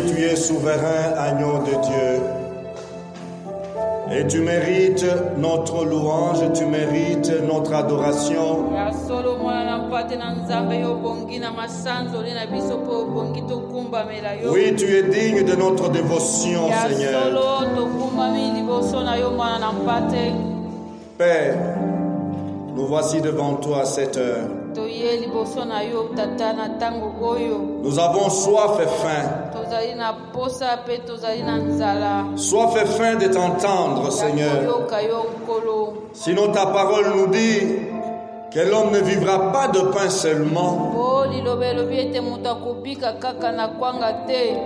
tu es souverain, agneau de Dieu. Et tu mérites notre louange, tu mérites notre adoration. Oui, tu es digne de notre dévotion, Seigneur. Père, nous voici devant toi à cette heure. Nous avons soif et faim. Soif et faim de t'entendre, Seigneur. Sinon ta parole nous dit que l'homme ne vivra pas de pain seulement,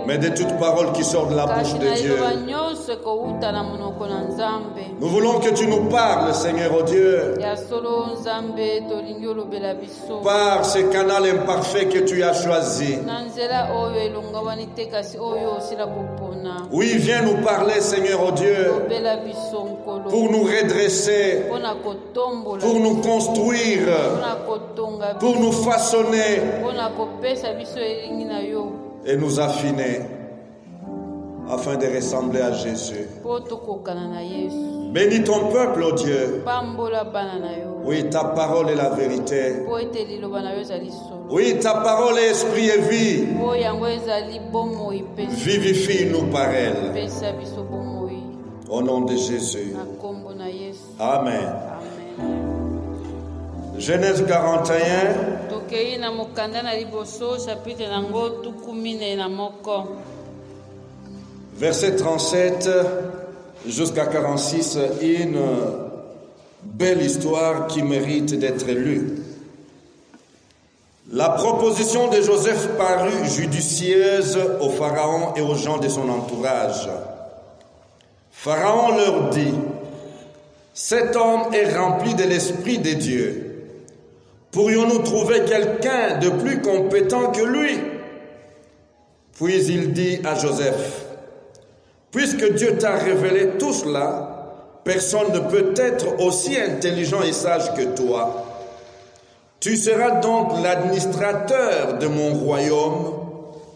mais de toute parole qui sort de la bouche de Dieu. Nous voulons que tu nous parles, Seigneur, oh Dieu, par ce canal imparfait que tu as choisi. Oui, viens nous parler, Seigneur, oh Dieu, pour nous redresser, pour nous construire, pour nous façonner et nous affiner afin de ressembler à Jésus. Bénis ton peuple, oh Dieu. Oui, ta parole est la vérité. Oui, ta parole est esprit et vie. Vivifie-nous par elle. Au nom de Jésus. Amen. Genèse 41. Verset 37 jusqu'à 46, une belle histoire qui mérite d'être lue. La proposition de Joseph parut judicieuse au Pharaon et aux gens de son entourage. Pharaon leur dit: cet homme est rempli de l'Esprit de Dieu. Pourrions-nous trouver quelqu'un de plus compétent que lui? Puis il dit à Joseph: puisque Dieu t'a révélé tout cela, personne ne peut être aussi intelligent et sage que toi. Tu seras donc l'administrateur de mon royaume,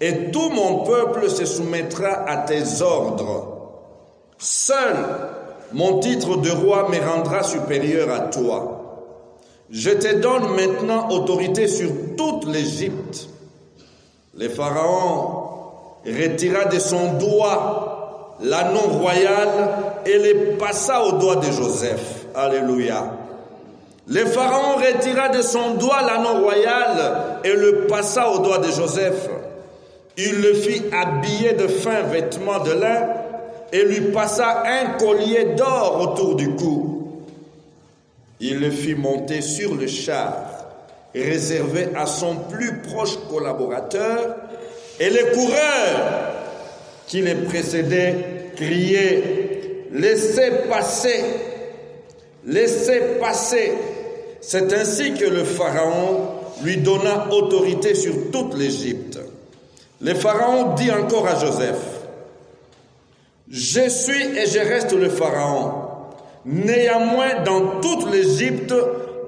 et tout mon peuple se soumettra à tes ordres. Seul mon titre de roi me rendra supérieur à toi. Je te donne maintenant autorité sur toute l'Égypte. Le Pharaon retira de son doigt l'anneau royal et le passa au doigt de Joseph. Alléluia. Le Pharaon retira de son doigt l'anneau royal et le passa au doigt de Joseph. Il le fit habiller de fins vêtements de lin et lui passa un collier d'or autour du cou. Il le fit monter sur le char réservé à son plus proche collaborateur, et les coureurs qui les précédaient criaient: laissez passer, laissez passer. C'est ainsi que le Pharaon lui donna autorité sur toute l'Égypte. Le Pharaon dit encore à Joseph: je suis et je reste le Pharaon. Néanmoins, dans toute l'Égypte,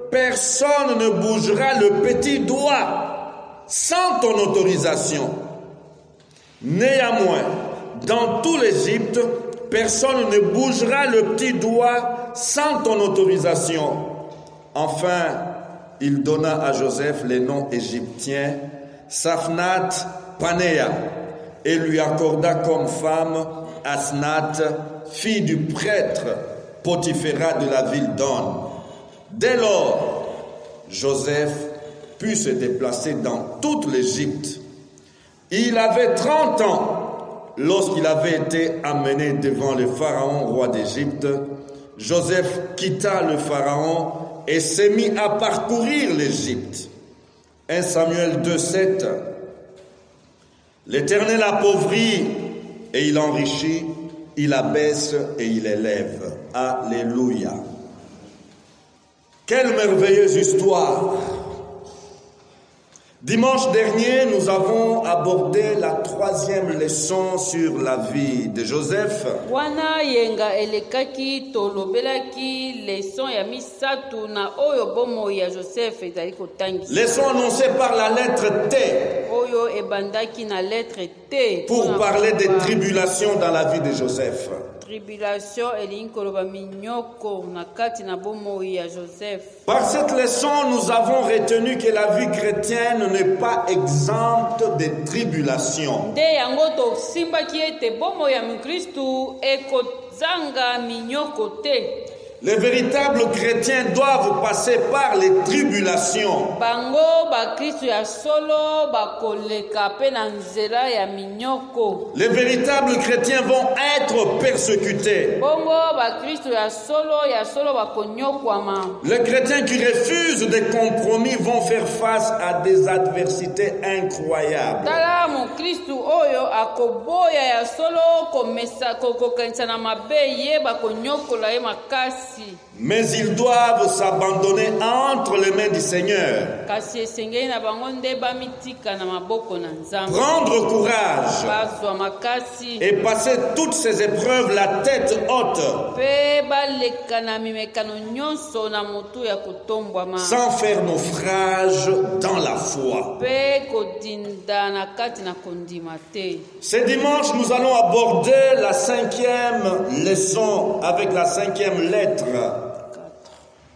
personne ne bougera le petit doigt sans ton autorisation. Néanmoins, dans toute l'Égypte, personne ne bougera le petit doigt sans ton autorisation. Enfin, il donna à Joseph les noms égyptiens Saphnath Panéa et lui accorda comme femme Asnath, fille du prêtre Potiphéra de la ville d'On. Dès lors, Joseph put se déplacer dans toute l'Égypte. Il avait 30 ans lorsqu'il avait été amené devant le Pharaon, roi d'Égypte. Joseph quitta le Pharaon et s'est mis à parcourir l'Égypte. 1 Samuel 2,7. L'Éternel appauvrit et il enrichit, il abaisse et il élève. Alléluia. Quelle merveilleuse histoire! Dimanche dernier, nous avons abordé la 3e leçon sur la vie de Joseph. Wana yenga elekaki tolobelaki leçon ya misatu na oyo bomo ya Joseph ezali kotangisa. Leçon annoncée par la lettre T. Oyo ebandaki na lettre T. Pour parler des tribulations dans la vie de Joseph. Tribulation elingi koloba minyoko na kati na bomo ya Joseph. Par cette leçon, nous avons retenu que la vie chrétienne n'est pas exempte de tribulations. Nde yango tosimbaki ete bomo ya Mkristu ekozanga minyoko te. Les véritables chrétiens doivent passer par les tribulations. Bango ba Kristu ya solo bakoleka pe na nzela ya minyoko. Les véritables chrétiens vont être persécutés. Bongo ba Kristu ya solo bakonyokwama. Les chrétiens qui refusent des compromis vont faire face à des adversités incroyables. Tala mo Kristu oyo akoboya ya solo komesa kokokanisa na mabe ye bakonyokola ye makasi. Mais ils doivent s'abandonner entre les mains du Seigneur. Prendre courage et passer toutes ces épreuves la tête haute, sans faire naufrage dans la foi. Ce dimanche, nous allons aborder la 5e leçon avec la 5e lettre.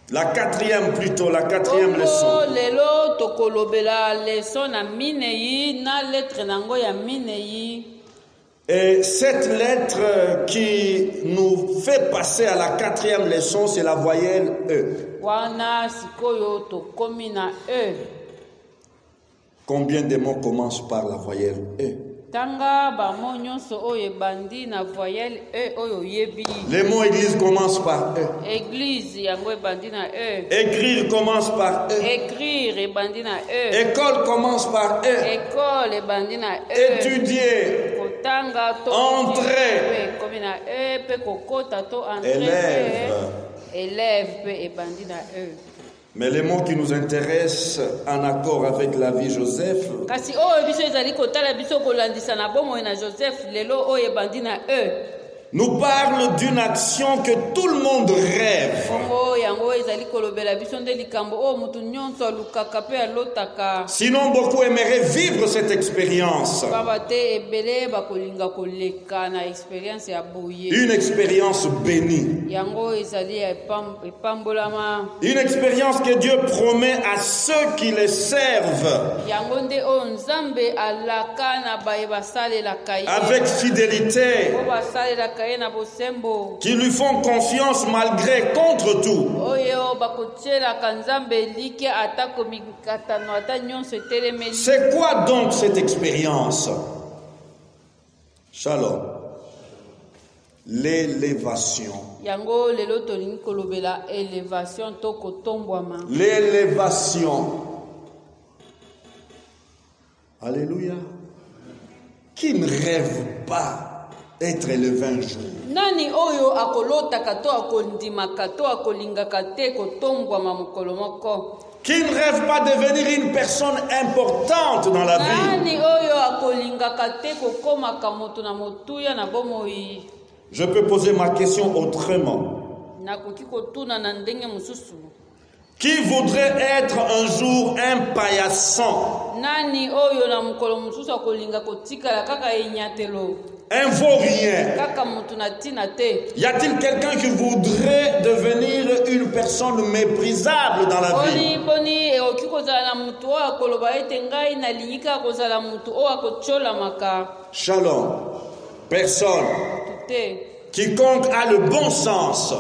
La 4e plutôt, la 4e leçon. Et cette lettre qui nous fait passer à la 4e leçon, c'est la voyelle E. Combien de mots commencent par la voyelle E? Les mots église commencent par E. Écrire commence par E. École commence par E. Étudier. Entrer. Élève. Mais les mots qui nous intéressent en accord avec la vie Joseph, nous parle d'une action que tout le monde rêve. Sinon, beaucoup aimeraient vivre cette expérience. Une expérience bénie. Une expérience que Dieu promet à ceux qui les servent. Avec fidélité. Qui lui font confiance malgré contre tout. C'est quoi donc cette expérience? Shalom. L'élévation. L'élévation. Alléluia. Qui ne rêve pas être élevé un jour? Nani oyo akolota kato akondima kato akolingaka te kotombwama mokolo moko. Qui ne rêve pas de devenir une personne importante dans la vie? Nani oyo akolingaka te kokomaka moto na motuya na bomoi. Je peux poser ma question autrement. Nakoki kotuna na ndenge mususu. Qui voudrait être un jour un paillasson? Nani oyo na mokolo mususu akolinga kotikala kaka enyatelo? Un vaurien. Y a-t-il quelqu'un qui voudrait devenir une personne méprisable dans la vie? Shalom. Personne. Quiconque a le bon sens,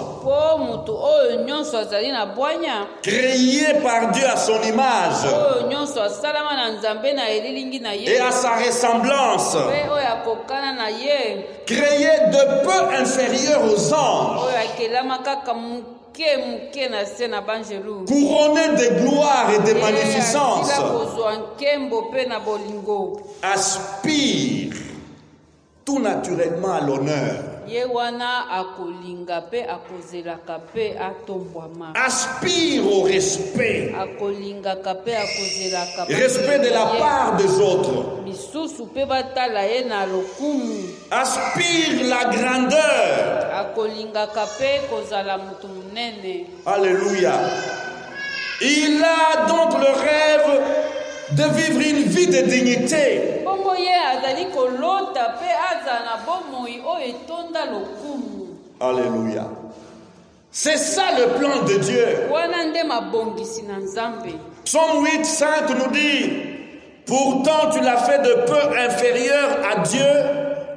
créé par Dieu à son image et à sa ressemblance, créé de peu inférieur aux anges, couronné de gloire et de magnificence, aspire tout naturellement à l'honneur. Ye wana akolinga pe akozelaka pe atombwama. Aspire au respect. Akolingaka pe akozelaka pe. Respect de la part des autres. Misusu pe batala ye na lokumu. Aspire la grandeur. Akolingaka pe kozala mutu munene. Alléluia. Il a donc le rêve de vivre une vie de dignité. Bongo ye azali kolota pe azana bomoi o etonda lokumu. Alléluia. C'est ça le plan de Dieu. Wana nde mabongisi na Nzambe. Psaume 8, 5 nous dit, pourtant tu l'as fait de peu inférieur à Dieu,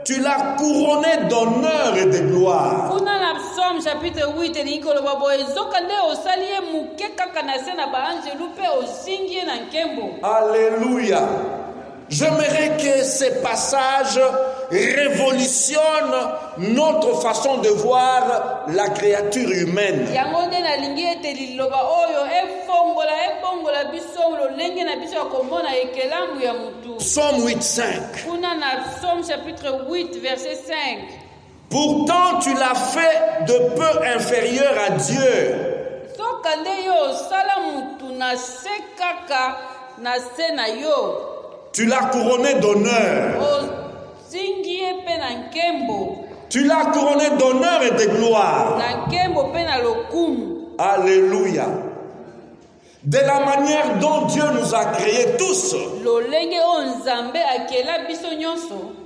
tu l'as couronné d'honneur et de gloire. Kuna na Psaume chapitre 8 elingi koloba boye zoka nde osali ye muke kaka na se na baanjelu pe ozingi ye na nkembo. Alléluia. J'aimerais que ces passages révolutionnent notre façon de voir la créature humaine. Yango nde nalingi ete liloba oyo efongola ebongola biso lolenge na biso ya komona ekelamu ya mutu. Psaume 8, 5. Kuna na Psaume chapitre 8 verset 5. Pourtant tu l'as fait de peu inférieur à Dieu. Soka nde yo osala mutu na se kaka na se na yo. Tu l'as couronné d'honneur. Ozingi ye pe na nkembo. Tu l'as couronné d'honneur et de gloire. Na nkembo pe na lokumu. Alléluia. De la manière dont Dieu nous a créés tous. Lolenge o Nzambe akela biso nyonso.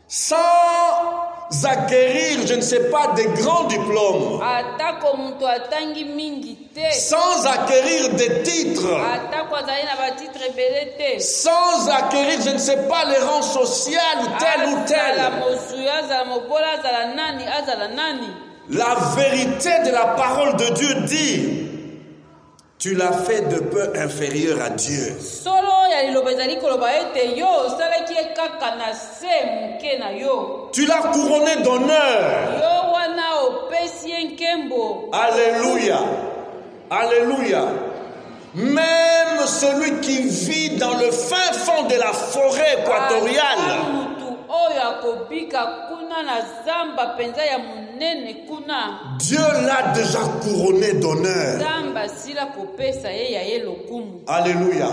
Sans acquérir, je ne sais pas, des grands diplômes. Atako mutu atangi mingi te. Sans acquérir des titres. Atako azali na ba titre ebele te. Sans acquérir, je ne sais pas, les rangs sociaux, tel ou tel. Azala mosuya, azala mobola, azala nani, azala nani. La vérité de la parole de Dieu dit, tu l'as fait de peu inférieur à Dieu. Solo ya liloba ezali koloba ete yo osalaki ye kaka na se muke na yo. Tu l'as couronné d'honneur. Yo wana opesi ye nkembo. Alléluia. Alléluia. Même celui qui vit dans le fin fond de la forêt équatoriale. Mutu oyo akobika kuna na zamba penza ya munene kuna. Dieu l'a déjà couronné d'honneur. Zamba sila kopesa ye ya ye lokumu. Alléluia.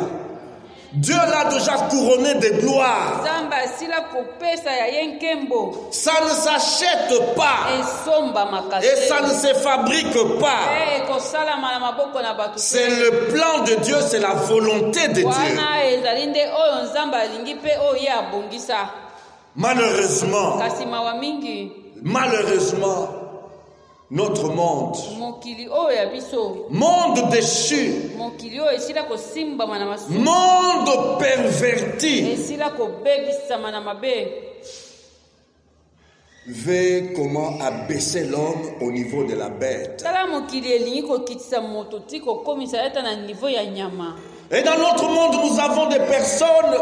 Dieu l'a déjà couronné de gloire. Zamba sila kopesa ya ye nkembo. Ça ne s'achète pas. Esomba makase. Et ça ne se fabrique pas. Ekosala na maboko na batu. C'est le plan de Dieu, c'est la volonté de Dieu. Wana ezali nde oyo Nzambe alingi pe oyo ye abongisa. Malheureusement, notre monde, monde déchu, monde perverti, veut comment abaisser l'homme au niveau de la bête. Et dans notre monde, nous avons des personnes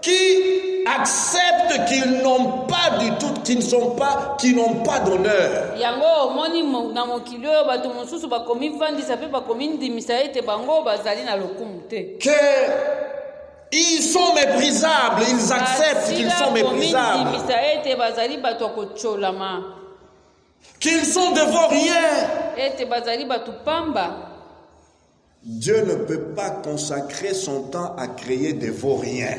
qui acceptent qu'ils n'ont pas du tout, qui n'ont pas d'honneur. Ils sont méprisables, ils acceptent qu'ils sont méprisables. Qu'ils sont de vauriens. Dieu ne peut pas consacrer son temps à créer des vauriens.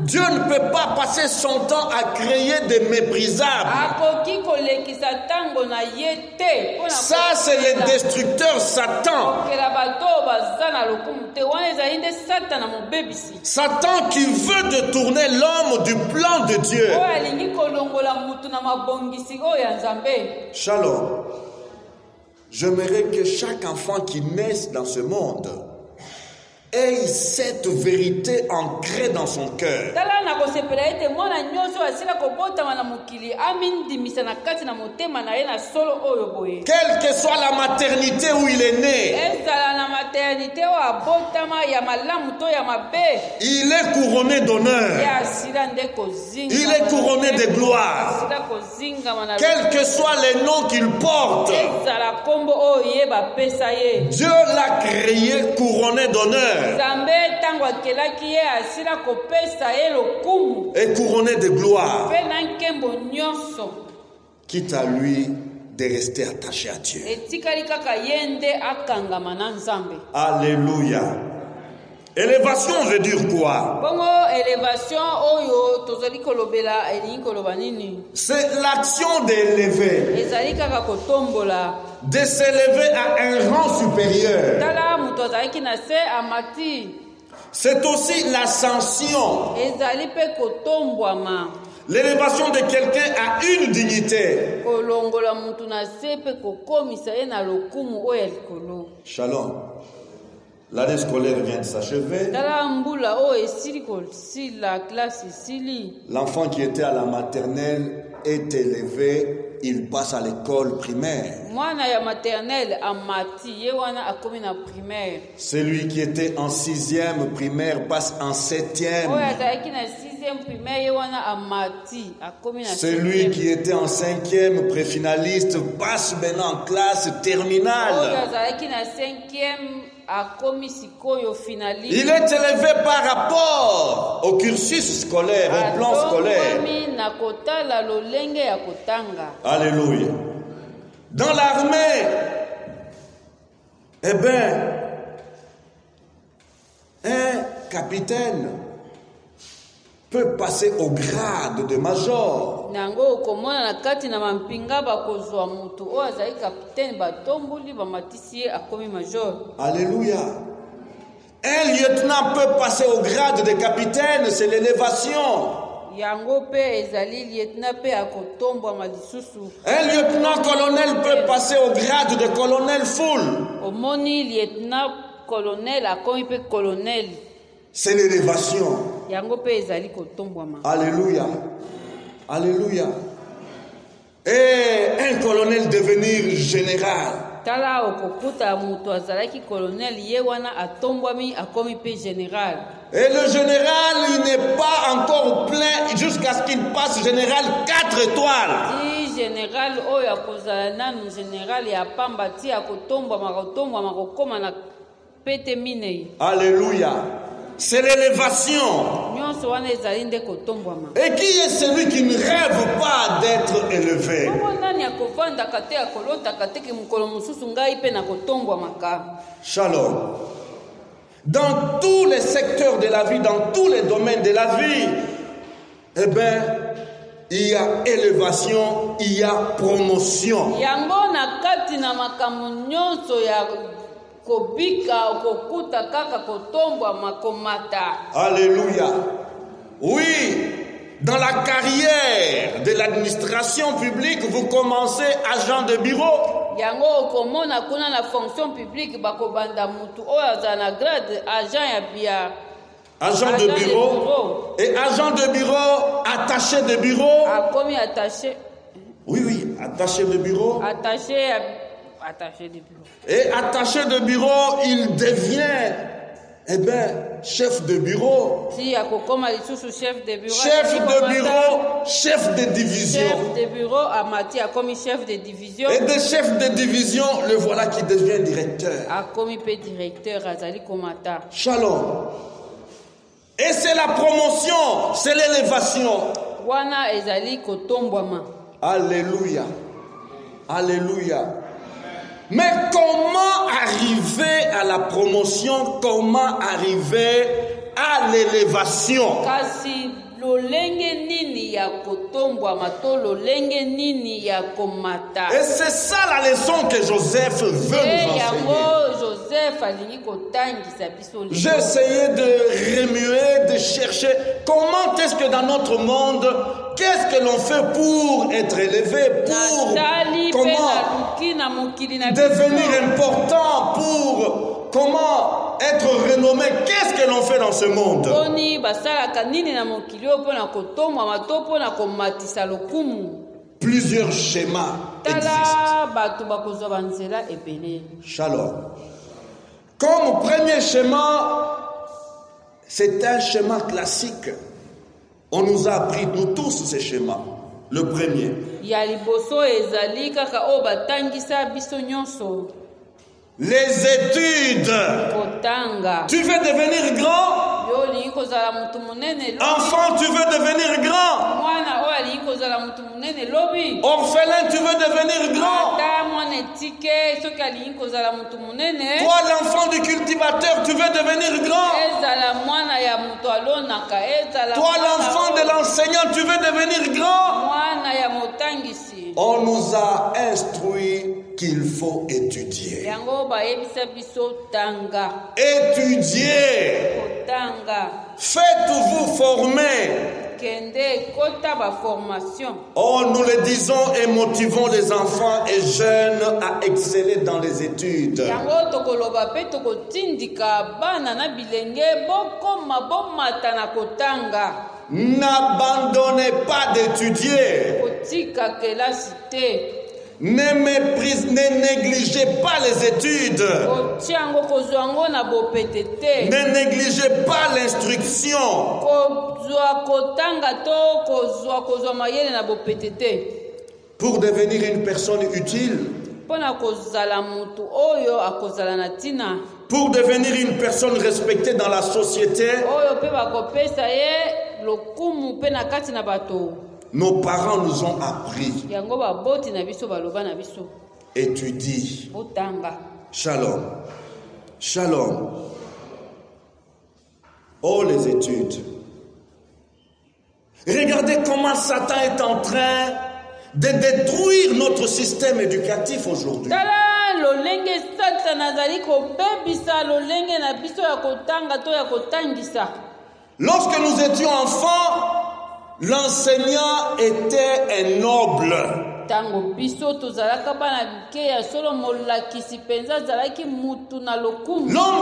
Dieu ne peut pas passer son temps à créer des méprisables. Ça, c'est le destructeur Satan. Satan qui veut détourner l'homme du plan de Dieu. Shalom. J'aimerais que chaque enfant qui naisse dans ce monde ait cette vérité ancrée dans son cœur. Quelle que soit la maternité où il est né, humanité oyo abotama ya malamu to ya mabe. Il est couronné d'honneur. Ye asila nde kozinga. Il est couronné de gloire. Asila kozinga na Quels que soient les noms qu'il porte, ezala kombo oyo ye bapesa ye. Dieu l'a créé couronné d'honneur Nzambe tango akelaki ye asila kopesa ye lokumu. et couronné de gloire. Mpe na nkembo nyonso. Quitte à lui de rester attaché à Dieu. Etikali kaka ye nde akangama na Nzambe. Alléluia. Élévation veut dire quoi? Bongo élévation oyo tozali kolobela elingi koloba nini? C'est l'action d'élever, Ezali kaka kotombola. de s'élever à un rang supérieur. Tala muto azalaki na se amati. C'est aussi l'ascension, Ezali pe kotombwama. l'élévation de quelqu'un à une dignité. Kolongola mutu na se pe kokomisa ye na lokumu oyo ya likolo. Shalom. L'année scolaire vient de s'achever. Tala mbula oyo esili kosila classe esili. L'enfant qui était à la maternelle est élevé, il passe à l'école primaire. Mwana ya maternelle amati ye wana akomi na primaire. Celui qui était en 6e primaire passe en 7e. Oyo azalaki na 6e primaire ye wana amati akomi na 7e. Celui qui était en 5e préfinaliste passe maintenant en classe Oyo terminale. azalaki na 5e akomi sikoyo finaliste. Il est élevé par rapport au cursus scolaire, au plan scolaire. Atongwami na kotala lolenge ya kotanga. Alléluia. Dans l'armée, eh bien, un capitaine peut passer au grade de major. Nango okomona na kati na mampinga bakozwa mutu oyo azali kapitaine batomboli bamatisi ye akomi major. Alléluia. Un lieutenant peut passer au grade de capitaine, c'est l'élévation. Yango pe ezali lieutenant pe akotombwama lisusu. Un lieutenant-colonel peut passer au grade de colonel full. Omoni lieutenant colonel akomi pe colonel. C'est l'élévation. Yango pe ezali kotombwama. Alléluia. Alléluia. Et un colonel devenir général. Tala okokuta mutu azalaki colonel ye wana atombwami akomi pe général. Et le général, il n'est pas encore plein jusqu'à ce qu'il passe général 4 étoiles. Ti général oyo akozala nanu général ya pamba ti akotombwama kokoma na pete minei. Alléluia. C'est l'élévation. Nyonso wana ezali nde kotombwama. Et qui est celui qui ne rêve pas d'être élevé? Bongo nani akovandaka te akolotaka te ke mokolo mosusu ngai mpe na kotombwamaka. Shalom. Dans tous les secteurs de la vie, dans tous les domaines de la vie, eh bien, il y a élévation, il y a promotion. Yango na kati na makambo nyonso ya kobika okokuta kaka kotombwama komata. Alléluia. Oui, dans la carrière de l'administration publique, vous commencez agent de bureau. Yango okomona kuna na fonction publique bakobanda mutu oyo azala na grade agent ya bia. Agent de bureau. Et agent de bureau, attaché de bureau. Akomi attaché. Oui, attaché de bureau. Attaché de bureau. Et attaché de bureau, il devient, eh bien, chef de bureau. Si akokoma lisusu chef de bureau. Chef de bureau, chef de division. Chef de bureau amati akomi chef de division. Et de chef de division, le voilà qui devient directeur. Akomi pe directeur azali komata. Shalom. Et c'est la promotion, c'est l'élévation. Wana ezali kotombwama. Alléluia. Alléluia. Mais comment arriver à la promotion? Comment arriver à l'élévation? Kasi lolenge nini ya kotombwama to lolenge nini ya komata. Et c'est ça la leçon que Joseph veut nous enseigner. Joseph alingi kotangisa biso. J'ai essayé de remuer, de chercher comment est-ce que dans notre monde, qu'est-ce que l'on fait pour être élevé, pour comment devenir important, pour comment être renommé. Qu'est-ce que l'on fait dans ce monde? Plusieurs schémas existent. Shalom. Comme premier schéma, c'est un schéma classique. On nous a appris, nous tous, ces schémas. Le premier. Ya liboso ezali kaka o batangisa biso nyonso. Les études. Kotanga. Tu veux devenir grand? Enfant, tu veux devenir grand? Orphelin, tu veux devenir grand? Toi, l'enfant du cultivateur, tu veux devenir grand? Toi, l'enfant de l'enseignant, tu veux devenir grand? On nous a instruit qu'il faut étudier. Étudiez. Faites-vous former. Oh, nous le disons et motivons les enfants et jeunes à exceller dans les études. N'abandonnez pas d'étudier. Ne négligez pas les études. Ne négligez pas l'instruction. Pour devenir une personne utile. Pour devenir une personne respectée dans la société. Nos parents nous ont appris. Étudie. Shalom. Shalom. Oh, les études. Regardez comment Satan est en train de détruire notre système éducatif aujourd'hui. Lorsque nous étions enfants, l'enseignant était un noble. L'homme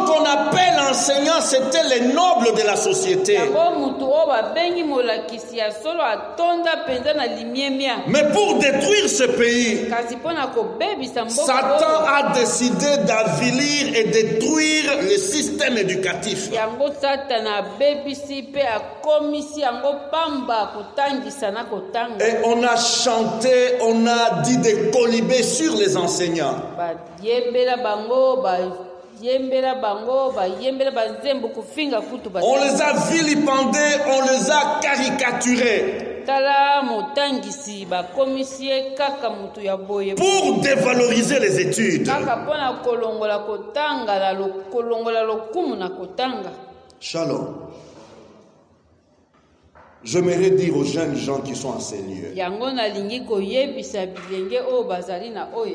qu'on appelle enseignant, c'était les nobles de la société. Mais pour détruire ce pays, Satan a décidé d'avilir et détruire le système éducatif. Et on a chanté, on a dit des colibés sur les enseignants. On les a vilipendés, on les a caricaturés. Pour dévaloriser les études. Shalom. J'aimerais dire aux jeunes gens qui sont à ces lieux.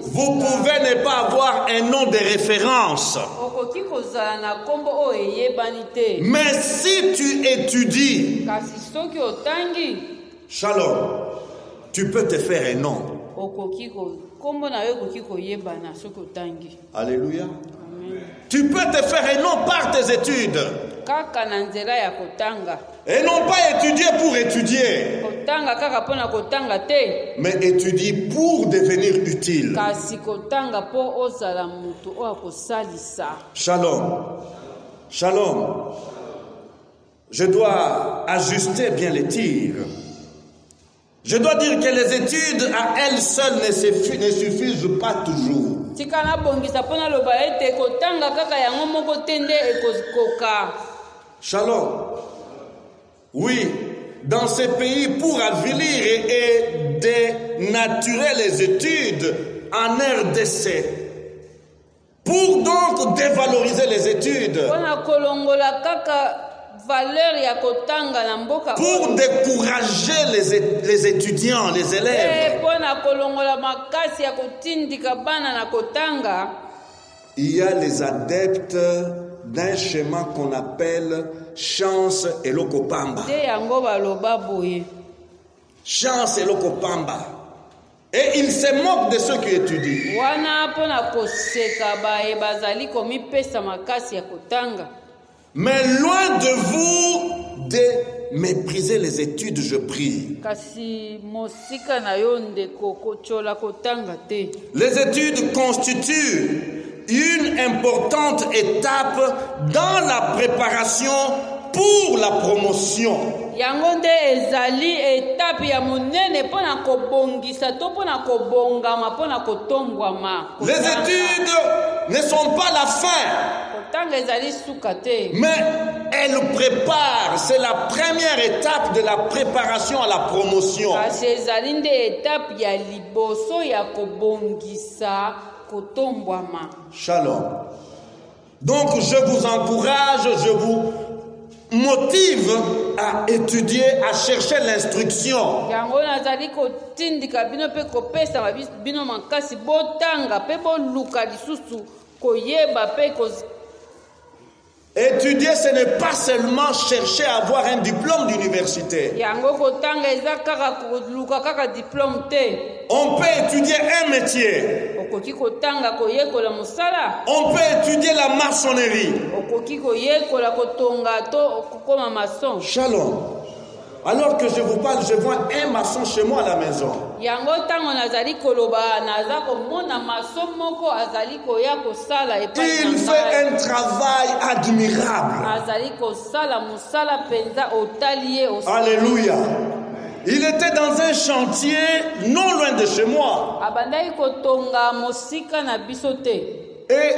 Vous pouvez ne pas avoir un nom de référence. Mais si tu étudies, Shalom, tu peux te faire un nom. Alléluia. Tu peux te faire un nom par tes études. Et non pas étudier pour étudier. Mais étudier pour devenir utile. Shalom. Shalom. Je dois ajuster bien les tirs. Je dois dire que les études à elles seules ne suffisent pas toujours. Shalom. Oui, dans ces pays, pour avilir et dénaturer les études en RDC, pour donc dévaloriser les études, pour décourager les étudiants, les élèves, il y a les adeptes d'un schéma qu'on appelle chance et lokopamba. Chance et lokopamba. Et ils se moquent de ceux qui étudient. Mais loin de vous de mépriser les études, je prie. Les études constituent une importante étape dans la préparation pour la promotion. Yango nde ezali étape ya monene pona kobongisa to pona kobongama pona kotombwama. Les études ne sont pas la fin, Kotanga ezali suka te. mais elles préparent. C'est la première étape de la préparation à la promotion. Kasi ezali nde étape ya liboso ya kobongisa kotombwama. Shalom. Donc je vous encourage, je vous motive à étudier, à chercher l'instruction. Yango nazali kotindika bino pe kopesa bino makasi botanga pe boluka lisusu koyeba pe Étudier, ce n'est pas seulement chercher à avoir un diplôme d'université. yango kotanga eza kaka koluka kaka diplôme te. On peut étudier un métier. Okoki kotanga koyekola musala. On peut étudier la maçonnerie. Okoki koyekola kotonga to kokoma maçon. Shalom. Alors que je vous parle, je vois un maçon chez moi à la maison. Yango tango nazali koloba naza komona maçon moko azali koya kosala epai Il fait un travail admirable. azali kosala musala penza otaliye osala. Alléluia. Il était dans un chantier non loin de chez moi. Abandai kotonga mosika na biso te. Et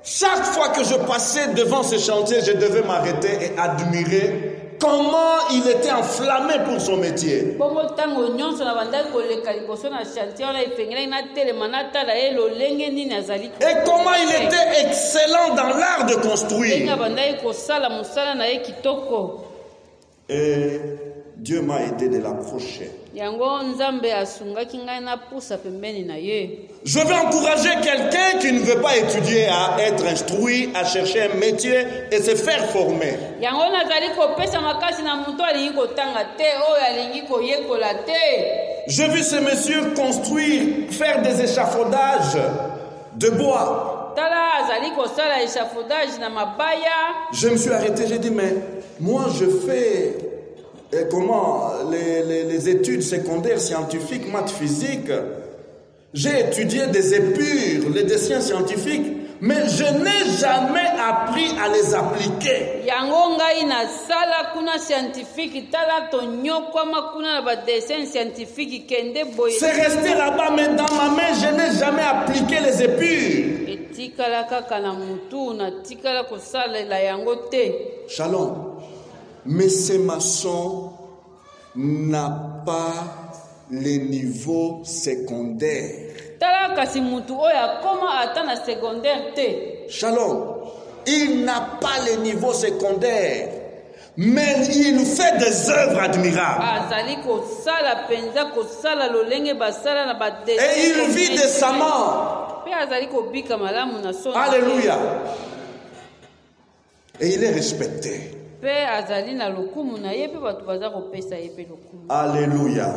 chaque fois que je passais devant ce chantier, je devais m'arrêter et admirer comment il était enflammé pour son métier. Bongo tango nyonso na bandai koleka liboso na chantier wana ifengela na telema na tala ye lolenge nini azali. Et comment il était excellent dans l'art de construire. Nga bandai kosala musala na ye kitoko. Et Dieu m'a aidé de l'approcher. Yango nzambe asungaki ngai na pusa pembeni na ye. Je veux encourager quelqu'un qui ne veut pas étudier à être instruit, à chercher un métier et se faire former. Yango nazali kopesa makasi na mutu alingi kotanga te oyo alingi koyekola te. J'ai vu ce monsieur construire, faire des échafaudages de bois. Tala azali kosala échafaudage na mabaya. Je me suis arrêté, j'ai dit, mais moi je fais les études secondaires scientifiques, maths, physique. J'ai étudié des épures, les dessins scientifiques, mais je n'ai jamais appris à les appliquer. Yango ngai na sala kuna scientifique tala to nyokwama kuna na ba dessin scientifique kende boye. C'est resté là-bas, mais dans ma main, je n'ai jamais appliqué les épures. Etikala kaka na mutu na tikala kosala la yango te. Shalom. Mais ce maçon n'a pas les niveaux secondaires. Tala kasi mutu oya koma ata na secondaire te. Shalom. Il n'a pas les niveaux secondaires, mais il fait des œuvres admirables. Azali kosala penza kosala lolenge basala na ba dessin. Et il vit décemment. Pe azali kobika malamu na soni. Alléluia. Et il est respecté. Pe azali na lokumu na ye pe batu baza kopesa ye pe lokumu. Alléluia.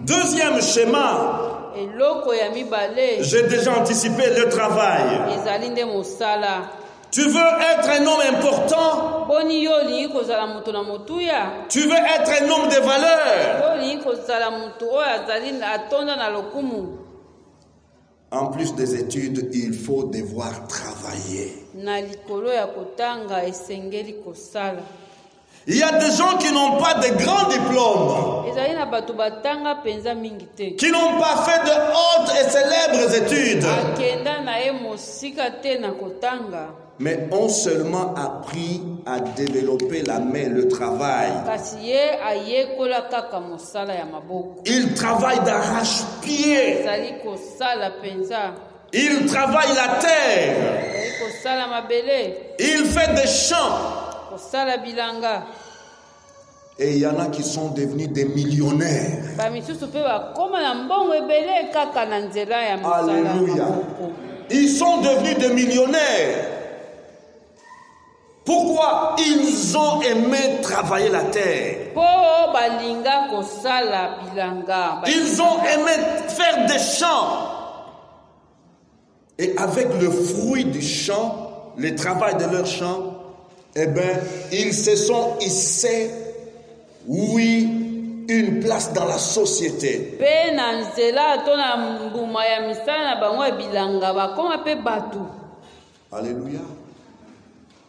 Deuxième schéma. Eloko ya mibale. J'ai déjà anticipé le travail. Ezali nde mosala. Tu veux être un homme important? Boni yo lingi kozala mutu na motuya. Tu veux être un homme de valeur? Yo lingi kozala mutu oyo azali atonda na lokumu. En plus des études, il faut devoir travailler. Na likolo ya kotanga esengeli kosala. Il y a des gens qui n'ont pas de grands diplômes, Ezali na batu batanga penza mingi te. qui n'ont pas fait de hautes et célèbres études, Akenda na ye mosika te na kotanga. mais ont seulement appris à développer la main, le travail. Kasi ye ayekola kaka mosala ya maboko. Ils travaillent d'arrache-pied. Ezali kosala penza. Ils travaillent la terre. Ezali kosala mabele. Ils font des champs. Kosala bilanga. Et il y en a qui sont devenus des millionnaires. Ba misusu pe bakoma na mbongo ebele kaka na nzela ya mosala ya Alléluia. maboko. Ils sont devenus des millionnaires. Pourquoi? Ils ont aimé travailler la terre. Po balinga kosala bilanga. Ils ont aimé faire des champs. Et avec le fruit du champ, le travail de leur champ, eh bien, ils se sont hissés, oui, une place dans la société. Pe na nzela to na mbuma ya misala na bango ya bilanga bakoma pe batu. Alléluia.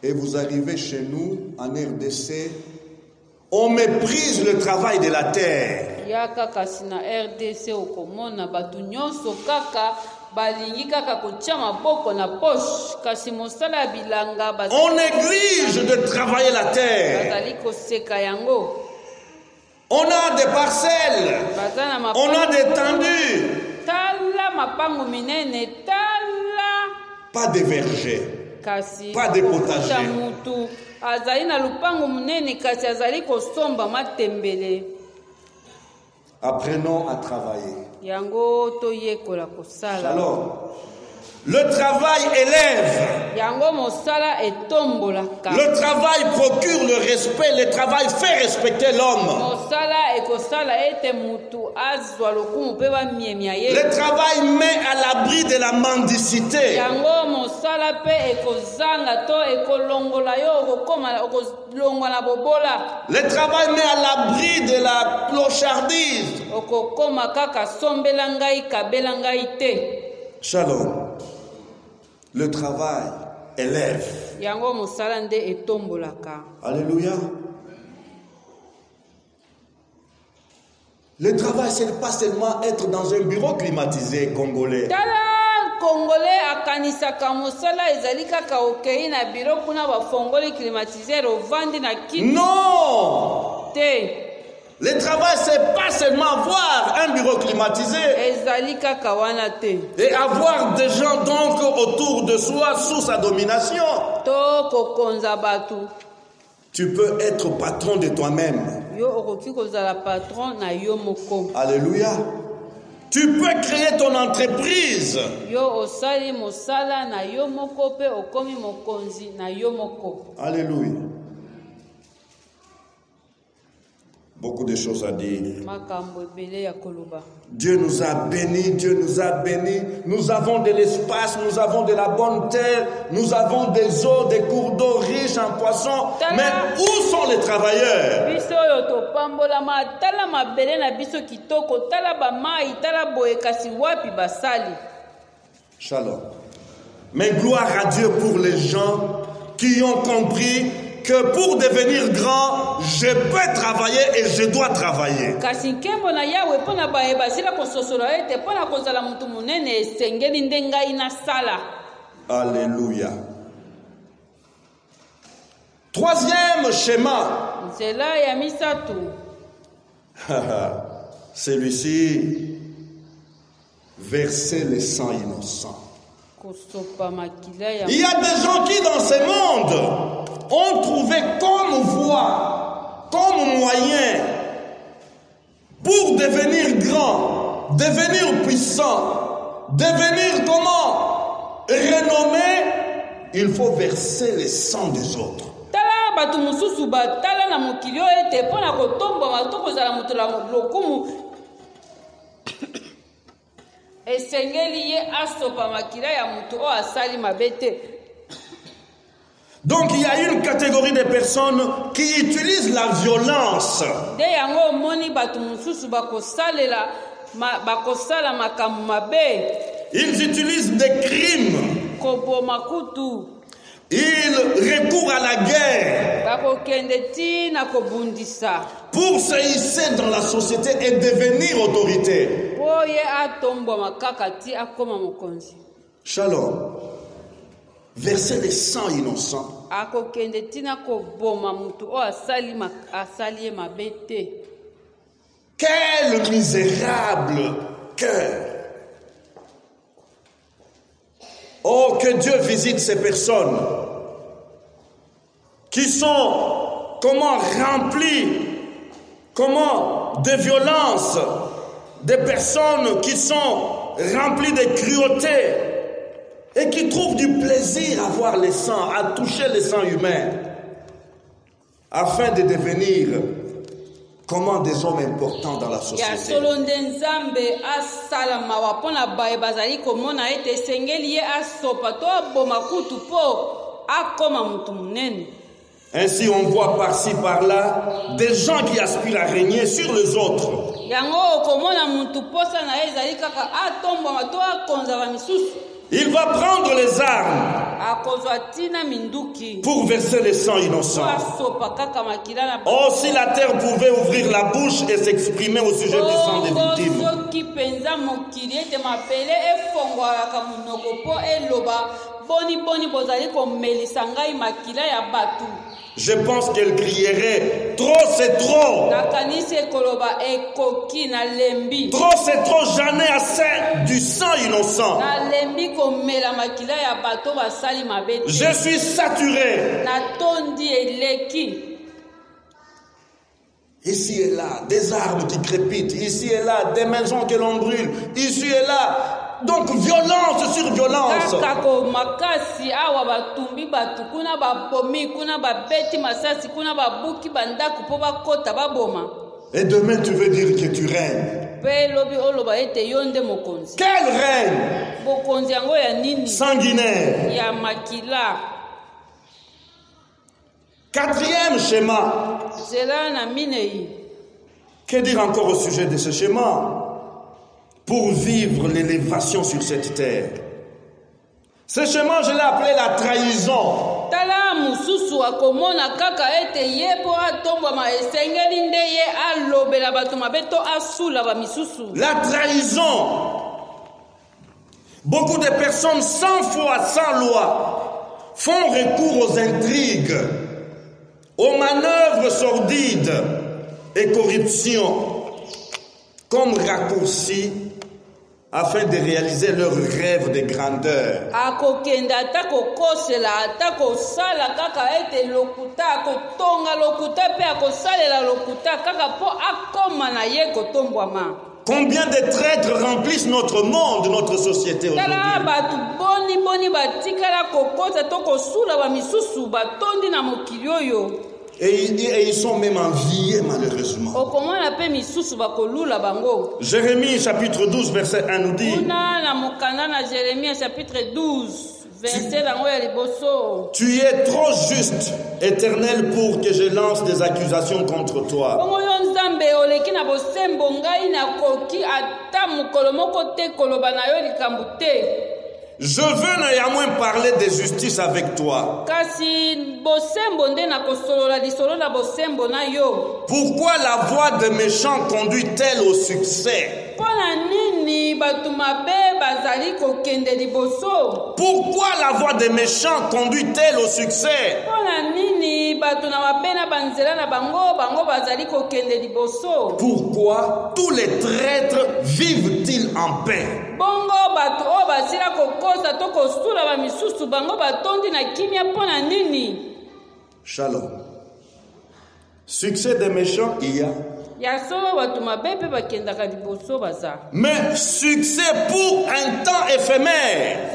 Et vous arrivez chez nous en RDC, on méprise le travail de la terre. Ya kaka sina RDC okomona batu nyonso kaka balingi kaka kotia maboko na poche kasi mosala bilanga on néglige de travailler la terre. bazali koseka yango. On a des parcelles, on a des tendus. Tala mapango minene tala. Pas de verger, kasi pas de potager. Mutu azali na lupango munene kasi azali kosomba matembele. Apprenons à travailler. Yango toyekola kosala. Alors, le travail élève. Yango mosala etombolaka. Le travail procure le respect, le travail fait respecter l'homme. Mosala ekosala ete mutu azwa lokumu pe ba miemia ye. Le travail met à l'abri de la mendicité. Yango mosala pe ekozanga to ekolongola yo okoma okolongola bobola. Le travail met à l'abri de la clochardise. Okokoma kaka sombela ngai kabela ngai te. Shalom. Le travail élève. Yango mosala nde etombolaka. Alléluia. Le travail, ce n'est pas seulement être dans un bureau climatisé congolais. Tala congolais akanisaka mosala ezali kaka okei na bureau kuna bafongoli climatiseur ovandi na kiti. Non. Te. Le travail, c'est pas seulement avoir un bureau climatisé et avoir des gens donc autour de soi sous sa domination. Tu peux être patron de toi-même. Alléluia. Tu peux créer ton entreprise. Alléluia. Beaucoup de choses à dire. Dieu nous a bénis, Dieu nous a bénis. Nous avons de l'espace, nous avons de la bonne terre, nous avons des eaux, des cours d'eau riches en poissons. Mais où sont les travailleurs? Shalom. Mais gloire à Dieu pour les gens qui ont compris que pour devenir grand, je peux travailler et je dois travailler. Alléluia. Troisième schéma. Celui-ci, verser le sang innocent. Il y a des gens qui dans ce monde ont trouvé comme voie, comme moyen pour devenir grand, devenir puissant, devenir comment? Renommé, il faut verser le sang des autres. Donc il y a une catégorie de personnes qui utilisent la violence. Ils utilisent des crimes. Ils recourent à la guerre pour se hisser dans la société et devenir autorité. Shalom. Verser des sangs innocents. Quel misérable cœur. Oh, que Dieu visite ces personnes qui sont remplies de violence, des personnes qui sont remplies de cruauté et qui trouvent du plaisir à voir le sang, à toucher le sang humain, afin de devenir des hommes importants dans la société. Ainsi, on voit par-ci, par-là, des gens qui aspirent à régner sur les autres. Il va prendre les armes pour verser le sang innocent. Oh, si la terre pouvait ouvrir la bouche et s'exprimer au sujet du sang des victimes. Je pense qu'elle crierait: trop c'est trop. Trop c'est trop, j'en ai assez du sang innocent. Je suis saturé. Ici et là, des arbres qui crépitent. Ici et là, des maisons que l'on brûle. Ici et là. Donc violence sur violence. Et demain tu veux dire que tu règnes. Quel règne sanguinaire. Quatrième schéma. Que dire encore au sujet de ce schéma? Pour vivre l'élévation sur cette terre. Ce chemin, je l'ai appelé la trahison. La trahison. Beaucoup de personnes sans foi, sans loi, font recours aux intrigues, aux manœuvres sordides et corruption comme raccourci afin de réaliser leurs rêves de grandeur. Combien de traîtres remplissent notre monde, notre société aujourd'hui? Et ils sont même enviés malheureusement. Jérémie chapitre 12 verset 1 nous dit: tu es trop juste, Éternel, pour que je lance des accusations contre toi. Je veux néanmoins parler de justice avec toi. Pourquoi la voie des méchants conduit-elle au succès? Pourquoi la voie des méchants conduit-elle au succès? Pourquoi tous les traîtres vivent-ils en paix? Shalom. Succès des méchants, il y a. Mais succès pour un temps éphémère.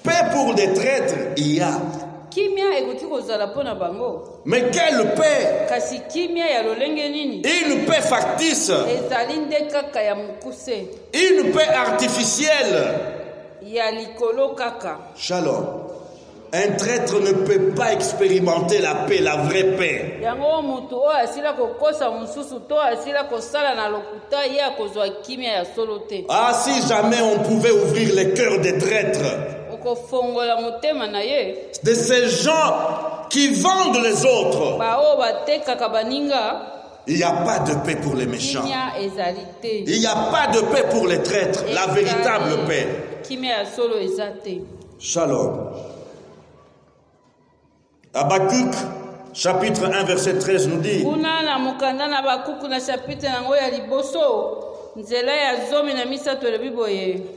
Paix pour les traîtres, il y a. Mais quelle paix? Une paix factice. Une paix artificielle. Shalom. Un traître ne peut pas expérimenter la paix, la vraie paix. Ah, si jamais on pouvait ouvrir les cœurs des traîtres, de ces gens qui vendent les autres, il n'y a pas de paix pour les méchants. Il n'y a pas de paix pour les traîtres, la véritable paix. Shalom. Habakkuk, chapitre 1, verset 13 nous dit: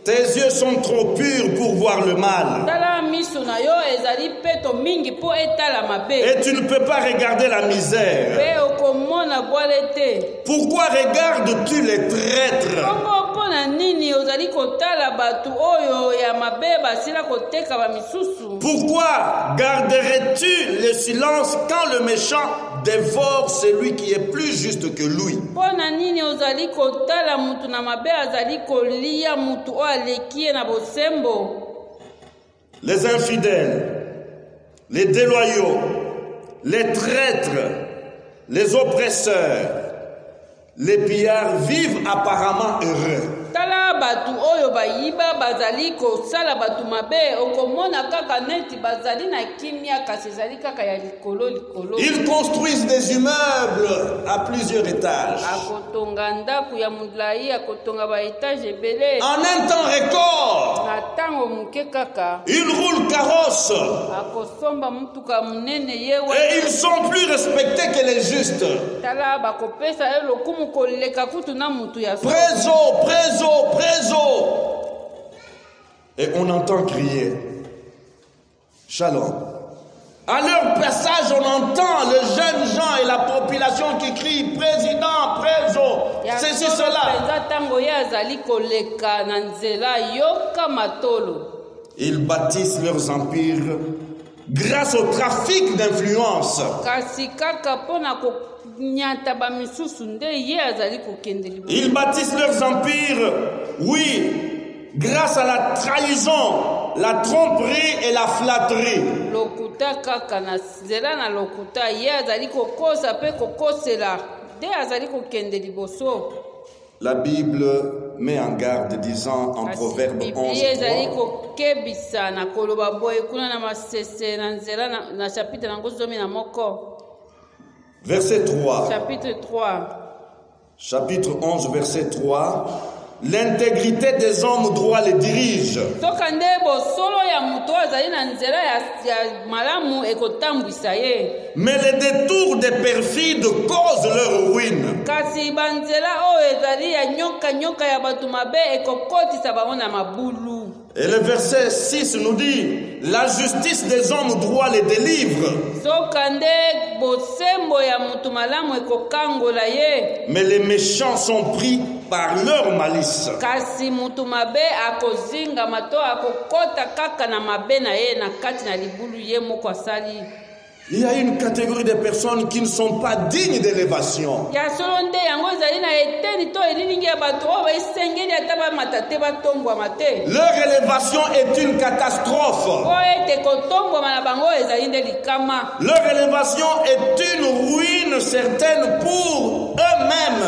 tes yeux sont trop purs pour voir le mal. Et tu ne peux pas regarder la misère. Pourquoi regardes-tu les traîtres? Pourquoi garderais-tu le silence quand le méchant dévore celui qui est plus juste que lui? les infidèles, les déloyaux, les traîtres, les oppresseurs, les pillards vivent apparemment heureux. Tala batu oyo bayiba bazali kosala batu mabe okomona kaka neti bazali na kimia kasi ezali kaka ya likolo. Ils construisent des immeubles à plusieurs étages. Akotonga ndaku ya mulayi akotonga ba étage ebele. En un temps record. Na tango muke kaka. Ils roulent carrosse. Akosomba mutuka munene yewe. Et ils sont plus respectés que les justes. Tala bakopesa elokumu koleka kutu na mutu ya so. Préso. Et on entend crier Shalom. À leur passage, on entend les jeunes gens et la population qui crient président, préso, ceci, cela. Ils bâtissent leurs empires grâce au trafic d'influence. Ils bâtissent leurs empires, oui, grâce à la trahison, la tromperie et la flatterie. La Bible met en garde disant en Proverbe 11:3. Verset 3. Chapitre 11, verset 3. L'intégrité des hommes droits les dirige. Mais les détours des perfides causent leur ruine. Et le verset 6 nous dit, la justice des hommes droits les délivre. Mais les méchants sont pris par leur malice. Il y a une catégorie de personnes qui ne sont pas dignes d'élévation. Leur élévation est une catastrophe. Leur élévation est une ruine certaine pour eux-mêmes.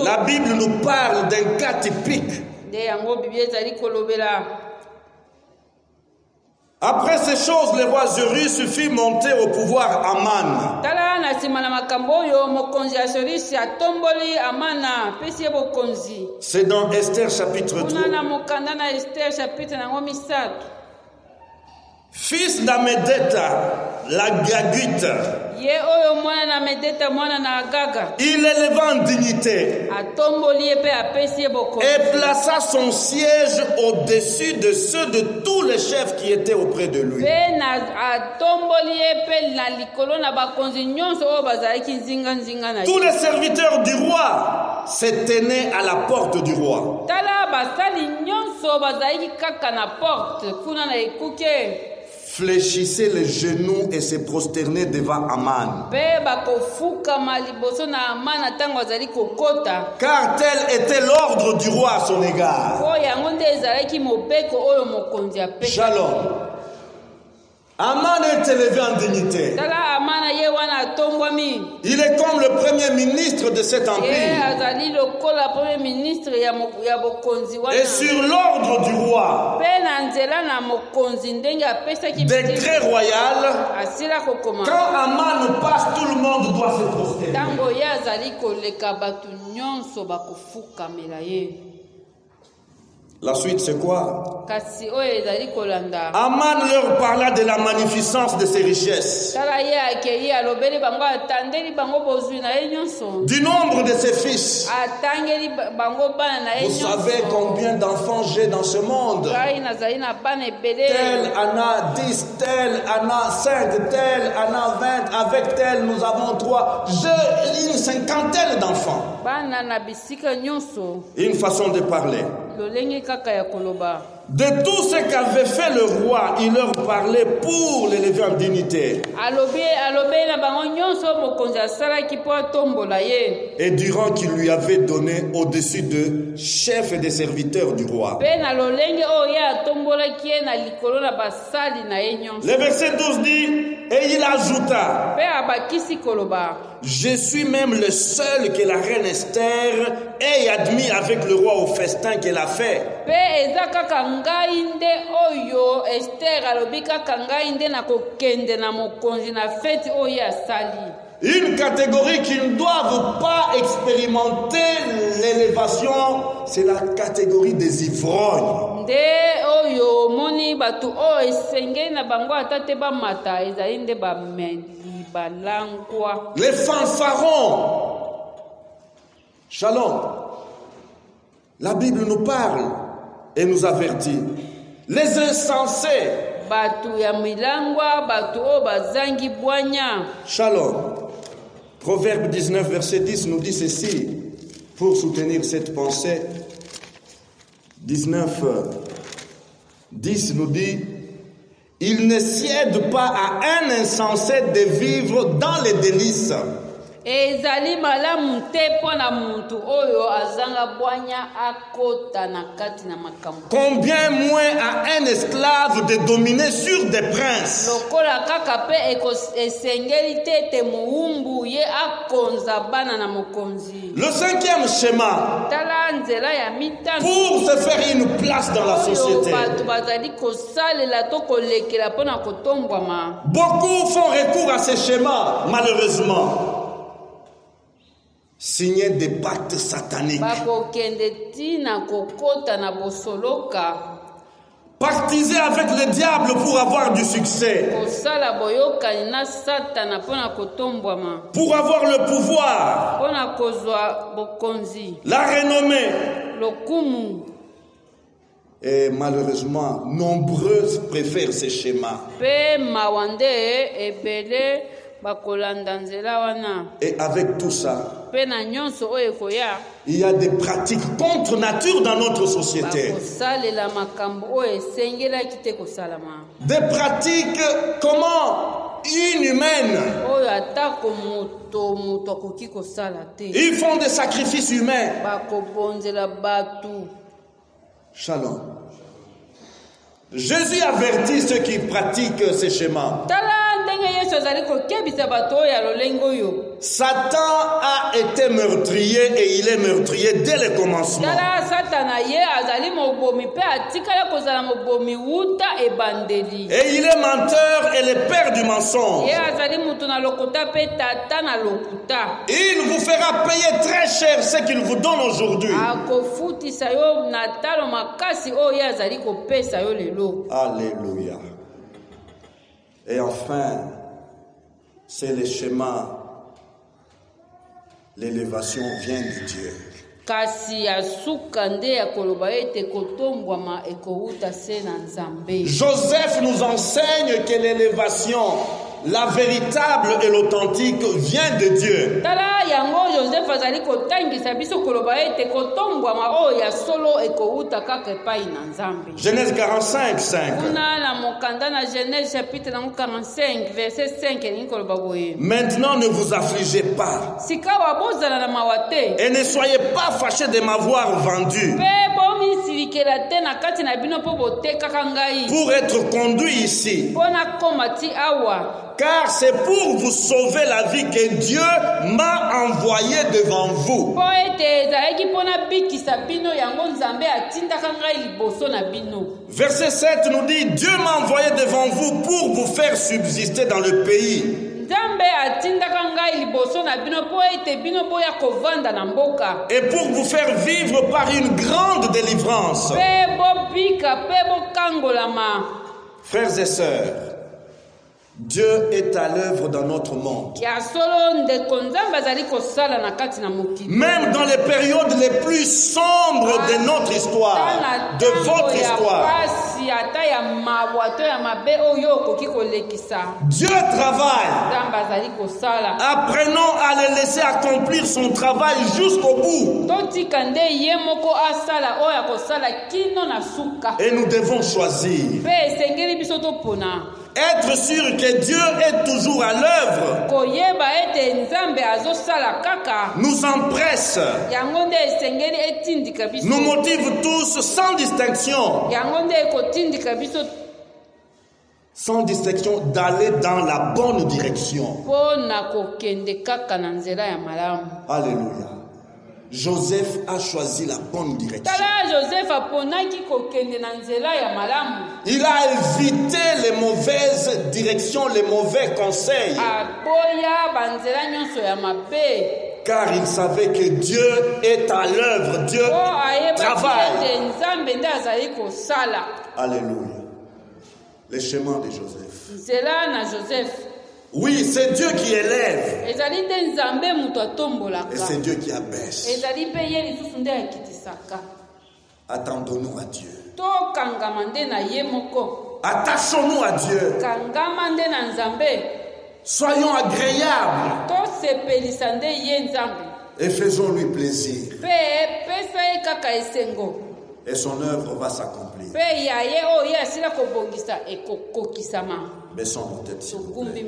La Bible nous parle d'un cas typique. Après ces choses, le roi Zérus fit monter au pouvoir Aman. C'est dans Esther chapitre 3. Fils d'Amedeta, la Gagite, il éleva en dignité et plaça son siège au-dessus de ceux de tous les chefs qui étaient auprès de lui. Tous les serviteurs du roi se tenaient à la porte du roi. Fléchissait les genoux et se prosternait devant Aman. Car tel était l'ordre du roi à son égard. Shalom. Aman est élevé en dignité. Il est comme le premier ministre de cet empire. Et sur l'ordre du roi, décret royal, quand Aman passe, tout le monde doit se prosterner. La suite, c'est quoi? Aman leur parla de la magnificence de ses richesses, du nombre de ses fils. Vous savez combien d'enfants j'ai dans ce monde? Tel en a 10, tel en a 5, tel en a 20. Avec tel, nous avons 3. J'ai une cinquantaine d'enfants. Une façon de parler. De tout ce qu'avait fait le roi, il leur parlait pour l'élever en dignité. Et durant qu'il lui avait donné au-dessus de chefs et des serviteurs du roi. Le verset 12 dit, et il ajouta, je suis même le seul que la reine Esther ait admis avec le roi au festin qu'elle a fait. Une catégorie qui ne doivent pas expérimenter l'élévation, c'est la catégorie des ivrognes. Les fanfarons. Shalom. La Bible nous parle et nous avertit. Les insensés. Shalom. Proverbe 19, verset 10 nous dit ceci, pour soutenir cette pensée. 19, 10 nous dit, il ne siède pas à un insensé de vivre dans les délices. Combien moins à un esclave de dominer sur des princes. Le cinquième schéma, pour se faire une place dans la société, beaucoup font recours à ces schémas, malheureusement. Signer des pactes sataniques. Pactiser avec le diable pour avoir du succès. Pour avoir le pouvoir. La renommée. Et malheureusement, nombreuses préfèrent ces schémas. Et avec tout ça, il y a des pratiques contre nature dans notre société. Des pratiques comment inhumaines. Ils font des sacrifices humains. Shalom. Jésus avertit ceux qui pratiquent ces schémas. Satan a été meurtrier et il est meurtrier dès le commencement. Et il est menteur et le père du mensonge. Il vous fera payer très cher ce qu'il vous donne aujourd'hui. Alléluia. Et enfin, c'est le schéma. L'élévation vient de Dieu. Joseph nous enseigne que l'élévation, la véritable et l'authentique, vient de Dieu. Genèse 45, 5. Maintenant ne vous affligez pas et ne soyez pas fâchés de m'avoir vendu pour être conduit ici, car c'est pour vous sauver la vie que Dieu m'a envoyé devant vous. Verset 7 nous dit, Dieu m'a envoyé devant vous pour vous faire subsister dans le pays. Et pour vous faire vivre par une grande délivrance. Frères et sœurs, Dieu est à l'œuvre dans notre monde. Même dans les périodes les plus sombres de notre histoire, de votre histoire. Dieu travaille. Apprenons à le laisser accomplir son travail jusqu'au bout. Et nous devons choisir. Être sûr que Dieu est toujours à l'œuvre nous empresse, nous motive tous sans distinction. Sans distinction d'aller dans la bonne direction. Alléluia. Joseph a choisi la bonne direction. Il a évité les mauvaises directions, les mauvais conseils. Car il savait que Dieu est à l'œuvre, Dieu travaille. Alléluia. Les chemins de Joseph. Oui, c'est Dieu qui élève. Et c'est Dieu qui abaisse. Attendons-nous à Dieu. Attachons-nous à Dieu. Soyons agréables. Et faisons-lui plaisir. Et son œuvre va s'accomplir. Baissons nos têtes, s'il vous plaît.